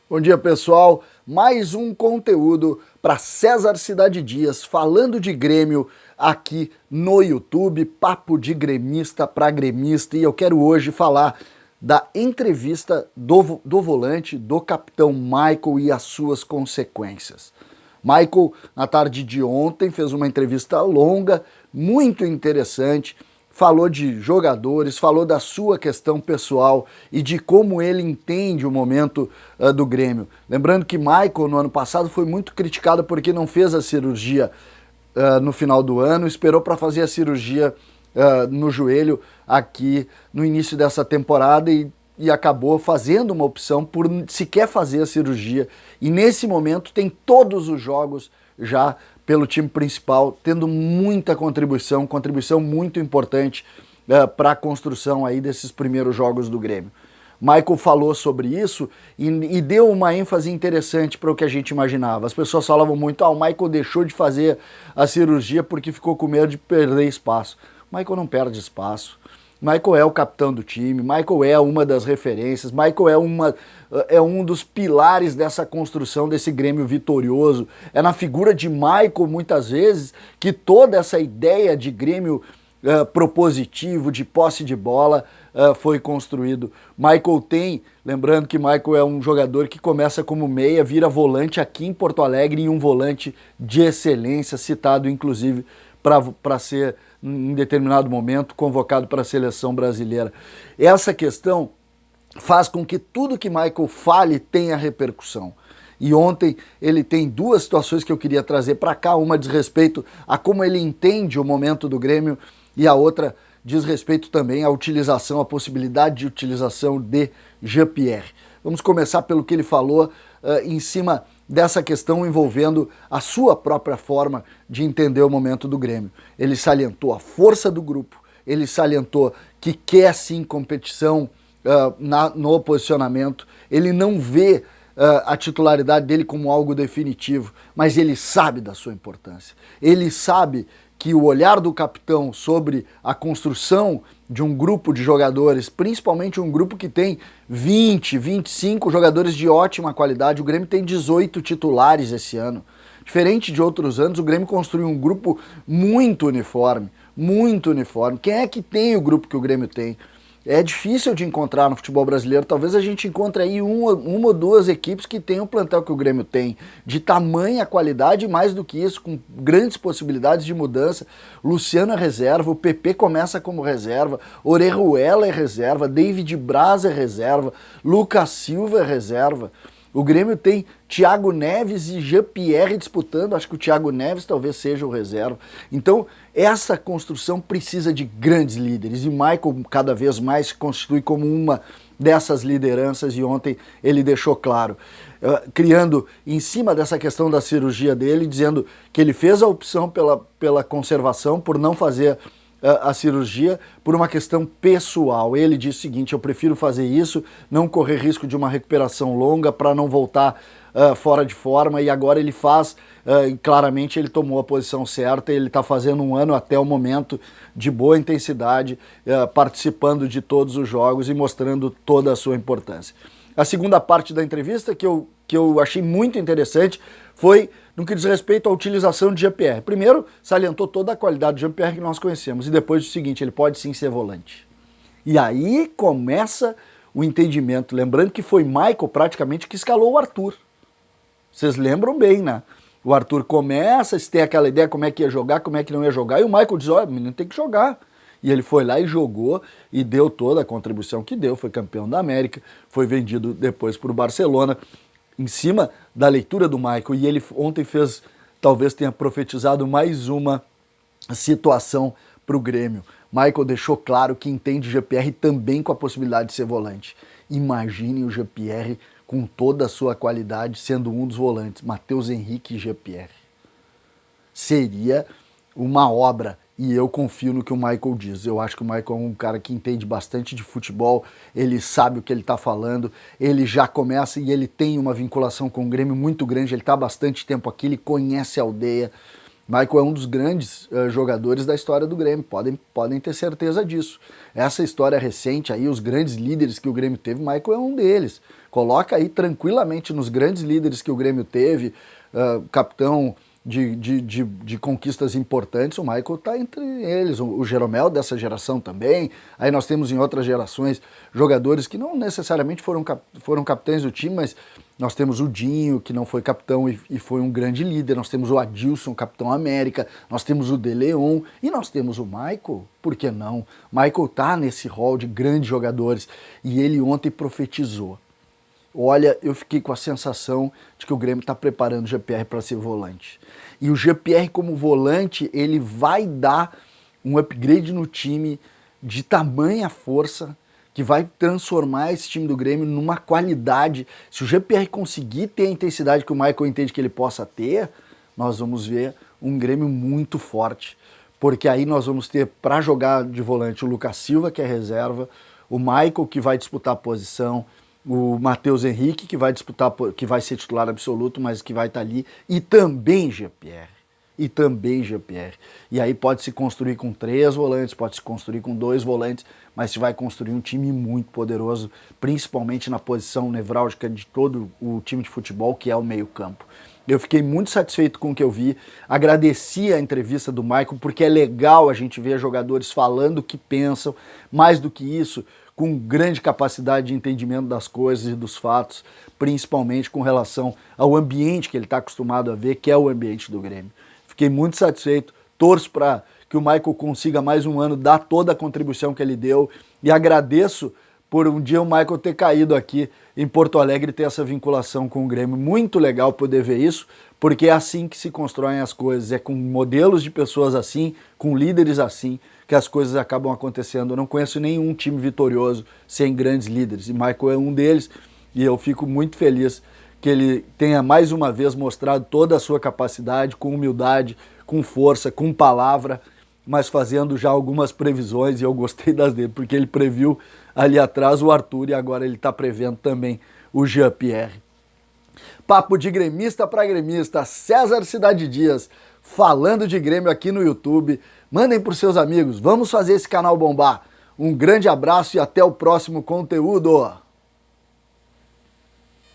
Bom dia, pessoal. Mais um conteúdo para César Cidade Dias, falando de Grêmio aqui no YouTube, papo de gremista para gremista, e eu quero hoje falar da entrevista do volante, do capitão Michael e as suas consequências. Michael, na tarde de ontem, fez uma entrevista longa, muito interessante, falou de jogadores, falou da sua questão pessoal e de como ele entende o momento do Grêmio. Lembrando que Michael, no ano passado, foi muito criticado porque não fez a cirurgia no final do ano, esperou para fazer a cirurgia no joelho aqui no início dessa temporada e acabou fazendo uma opção por sequer fazer a cirurgia. E nesse momento tem todos os jogos já pelo time principal, tendo muita contribuição muito importante para a construção aí desses primeiros jogos do Grêmio. Michael falou sobre isso e deu uma ênfase interessante para o que a gente imaginava. As pessoas falavam muito, o Michael deixou de fazer a cirurgia porque ficou com medo de perder espaço. Michael não perde espaço. Michael é o capitão do time, Michael é uma das referências, Michael é um dos pilares dessa construção desse Grêmio vitorioso. É na figura de Michael, muitas vezes, que toda essa ideia de Grêmio propositivo, de posse de bola, foi construído. Michael lembrando que Michael é um jogador que começa como meia, vira volante aqui em Porto Alegre e um volante de excelência, citado inclusive para ser em determinado momento convocado para a seleção brasileira. Essa questão faz com que tudo que Michael fale tenha repercussão. E ontem ele tem duas situações que eu queria trazer para cá, uma diz respeito a como ele entende o momento do Grêmio e a outra diz respeito também à utilização, à possibilidade de utilização de Jean-Pierre. Vamos começar pelo que ele falou em cima dessa questão envolvendo a sua própria forma de entender o momento do Grêmio. Ele salientou a força do grupo, ele salientou que quer sim competição no posicionamento, ele não vê a titularidade dele como algo definitivo, mas ele sabe da sua importância. Ele sabe que o olhar do capitão sobre a construção de um grupo de jogadores, principalmente um grupo que tem 20, 25 jogadores de ótima qualidade, o Grêmio tem 18 titulares esse ano. Diferente de outros anos, o Grêmio construiu um grupo muito uniforme, muito uniforme. Quem é que tem o grupo que o Grêmio tem? É difícil de encontrar no futebol brasileiro, talvez a gente encontre aí uma ou duas equipes que tenham o plantel que o Grêmio tem, de tamanha qualidade e mais do que isso, com grandes possibilidades de mudança. Luciano é reserva, o PP começa como reserva, Orejuela é reserva, David Braz é reserva, Lucas Silva é reserva. O Grêmio tem Thiago Neves e Jean-Pierre disputando, acho que o Thiago Neves talvez seja o reserva. Então, essa construção precisa de grandes líderes e Michael cada vez mais se constitui como uma dessas lideranças e ontem ele deixou claro, criando em cima dessa questão da cirurgia dele, dizendo que ele fez a opção pela conservação, por não fazer a cirurgia por uma questão pessoal. Ele disse o seguinte: eu prefiro fazer isso, não correr risco de uma recuperação longa para não voltar fora de forma, e agora ele faz, e claramente ele tomou a posição certa, ele está fazendo um ano até o momento de boa intensidade, participando de todos os jogos e mostrando toda a sua importância. A segunda parte da entrevista que eu achei muito interessante foi no que diz respeito à utilização de Jean-Pierre. Primeiro, salientou toda a qualidade de Jean-Pierre que nós conhecemos, e depois o seguinte: ele pode sim ser volante. E aí começa o entendimento, lembrando que foi Michael praticamente que escalou o Arthur. Vocês lembram bem, né? O Arthur começa, se tem aquela ideia como é que ia jogar, como é que não ia jogar, e o Michael diz: olha, o menino tem que jogar. E ele foi lá e jogou e deu toda a contribuição que deu, foi campeão da América, foi vendido depois para o Barcelona, em cima da leitura do Michael. E ele ontem talvez tenha profetizado mais uma situação para o Grêmio. Michael deixou claro que entende o Jean-Pierre também com a possibilidade de ser volante. Imaginem o Jean-Pierre com toda a sua qualidade sendo um dos volantes, Matheus Henrique e Jean-Pierre. Seria uma obra. E eu confio no que o Michael diz. Eu acho que o Michael é um cara que entende bastante de futebol, ele sabe o que ele está falando, ele já começa e ele tem uma vinculação com o Grêmio muito grande, ele está há bastante tempo aqui, ele conhece a aldeia. Michael é um dos grandes jogadores da história do Grêmio, podem ter certeza disso. Essa história recente aí, os grandes líderes que o Grêmio teve, Michael é um deles. Coloca aí tranquilamente nos grandes líderes que o Grêmio teve, capitão de conquistas importantes, o Michael está entre eles, o Jeromel dessa geração também. Aí nós temos em outras gerações jogadores que não necessariamente foram capitães do time, mas nós temos o Dinho, que não foi capitão e foi um grande líder, nós temos o Adilson, capitão América, nós temos o De Leon e nós temos o Michael, por que não? Michael tá nesse rol de grandes jogadores e ele ontem profetizou. Olha, eu fiquei com a sensação de que o Grêmio está preparando o GPR para ser volante. E o GPR como volante, ele vai dar um upgrade no time de tamanha força que vai transformar esse time do Grêmio numa qualidade. Se o GPR conseguir ter a intensidade que o Michael entende que ele possa ter, nós vamos ver um Grêmio muito forte. Porque aí nós vamos ter, para jogar de volante, o Lucas Silva, que é reserva, o Michael, que vai disputar a posição, o Matheus Henrique, que vai disputar, que vai ser titular absoluto, mas que vai estar ali, e também GPR. E aí pode se construir com 3 volantes, pode se construir com 2 volantes, mas se vai construir um time muito poderoso, principalmente na posição nevrálgica de todo o time de futebol, que é o meio-campo. Eu fiquei muito satisfeito com o que eu vi, agradeci a entrevista do Michael, porque é legal a gente ver jogadores falando o que pensam, mais do que isso, com grande capacidade de entendimento das coisas e dos fatos, principalmente com relação ao ambiente que ele está acostumado a ver, que é o ambiente do Grêmio. Fiquei muito satisfeito, torço para que o Michael consiga mais um ano dar toda a contribuição que ele deu e agradeço por um dia o Michael ter caído aqui em Porto Alegre e ter essa vinculação com o Grêmio. Muito legal poder ver isso, porque é assim que se constroem as coisas, é com modelos de pessoas assim, com líderes assim, que as coisas acabam acontecendo. Eu não conheço nenhum time vitorioso sem grandes líderes, e Michael é um deles, e eu fico muito feliz que ele tenha mais uma vez mostrado toda a sua capacidade, com humildade, com força, com palavra, mas fazendo já algumas previsões, e eu gostei das dele, porque ele previu ali atrás o Arthur e agora ele está prevendo também o Jean-Pierre. Papo de gremista para gremista, César Cidade Dias, falando de Grêmio aqui no YouTube. Mandem para os seus amigos, vamos fazer esse canal bombar. Um grande abraço e até o próximo conteúdo.